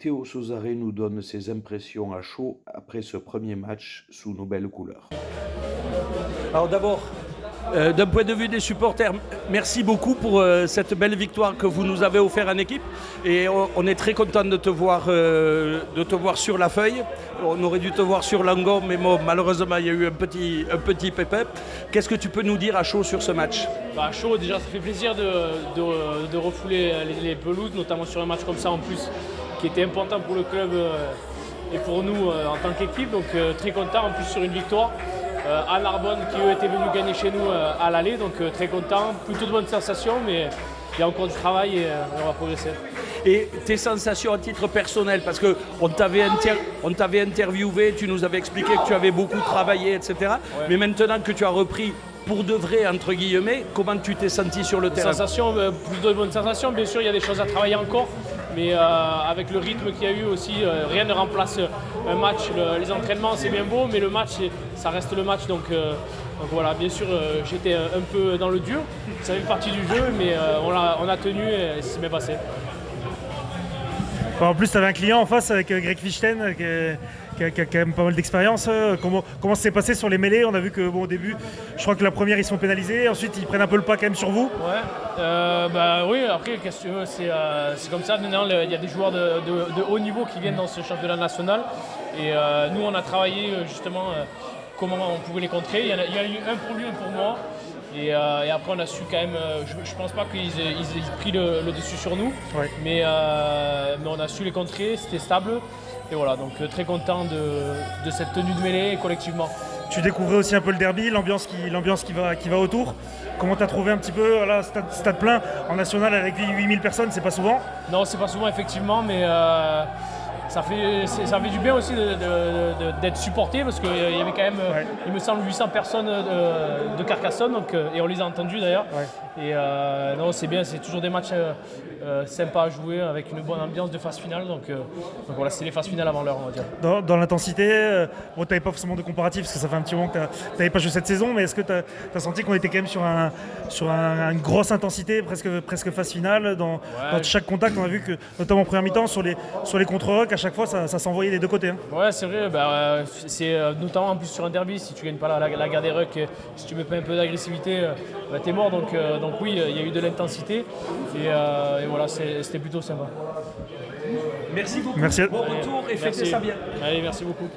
Théo Sauzaré nous donne ses impressions à chaud après ce premier match sous nos belles couleurs. Alors d'abord, d'un point de vue des supporters, merci beaucoup pour cette belle victoire que vous nous avez offert en équipe. Et on est très content de te voir sur la feuille. On aurait dû te voir sur l'angon, mais bon, malheureusement, il y a eu un petit pépin. Qu'est-ce que tu peux nous dire à chaud sur ce match? À chaud, déjà, ça fait plaisir de refouler les pelouses, notamment sur un match comme ça en plus, qui était important pour le club et pour nous en tant qu'équipe. Donc très content, en plus sur une victoire. À Narbonne qui eux étaient venus gagner chez nous à l'aller, donc très content, plutôt de bonnes sensations, mais il y a encore du travail et on va progresser. Et tes sensations à titre personnel, parce qu'on t'avait interviewé, tu nous avais expliqué que tu avais beaucoup travaillé, etc. Ouais. Mais maintenant que tu as repris pour de vrai, entre guillemets, comment tu t'es senti sur le terrain? Sensations, plutôt de bonnes sensations, bien sûr il y a des choses à travailler encore, mais avec le rythme qu'il y a eu aussi, rien ne remplace un match. Les entraînements c'est bien beau, mais le match ça reste le match, donc voilà, bien sûr j'étais un peu dans le dur, ça fait partie du jeu, mais on a tenu et c'est bien passé. En plus, tu avais un client en face avec Greg Fichten qui a quand même pas mal d'expérience. Comment ça s'est passé sur les mêlées? On a vu que au début, je crois que la première ils sont pénalisés, ensuite ils prennent un peu le pas quand même sur vous. Ouais, oui, après qu'est-ce que tu veux, c'est comme ça. Maintenant, il y a des joueurs de haut niveau qui viennent dans ce championnat national et nous on a travaillé justement comment on pouvait les contrer. Il y a eu un pour lui, un pour moi. Et après on a su quand même, je pense pas qu'ils aient pris le dessus sur nous, ouais. mais on a su les contrer, c'était stable. Et voilà, donc très content de cette tenue de mêlée collectivement. Tu découvrais aussi un peu le derby, l'ambiance qui va autour. Comment tu as trouvé un petit peu, voilà, stade plein en national avec 8000 personnes, c'est pas souvent? Non, c'est pas souvent effectivement, mais ça fait du bien aussi d'être supporté parce qu'il y avait quand même, ouais. Il me semble, 800 personnes de Carcassonne, donc, et on les a entendus d'ailleurs. Ouais. Et non, c'est bien, c'est toujours des matchs sympas à jouer avec une bonne ambiance de phase finale. Donc voilà, c'est les phases finales avant l'heure, on va dire. Dans l'intensité, tu n'avais pas forcément de comparatif parce que ça fait un petit moment que tu n'avais pas joué cette saison, mais est-ce que tu as senti qu'on était quand même sur une grosse intensité, presque phase finale dans chaque contact? On a vu que, notamment en première mi-temps, sur les contre-rocs, à chaque fois, ça s'envoyait des deux côtés. Hein. Ouais, c'est vrai. C'est notamment en plus sur un derby, si tu gagnes pas la guerre des rucks, si tu mets pas un peu d'agressivité, t'es mort. Donc oui, il y a eu de l'intensité et voilà, c'était plutôt sympa. Merci beaucoup. Merci. Bon retour et fêtez ça bien. Allez, merci beaucoup.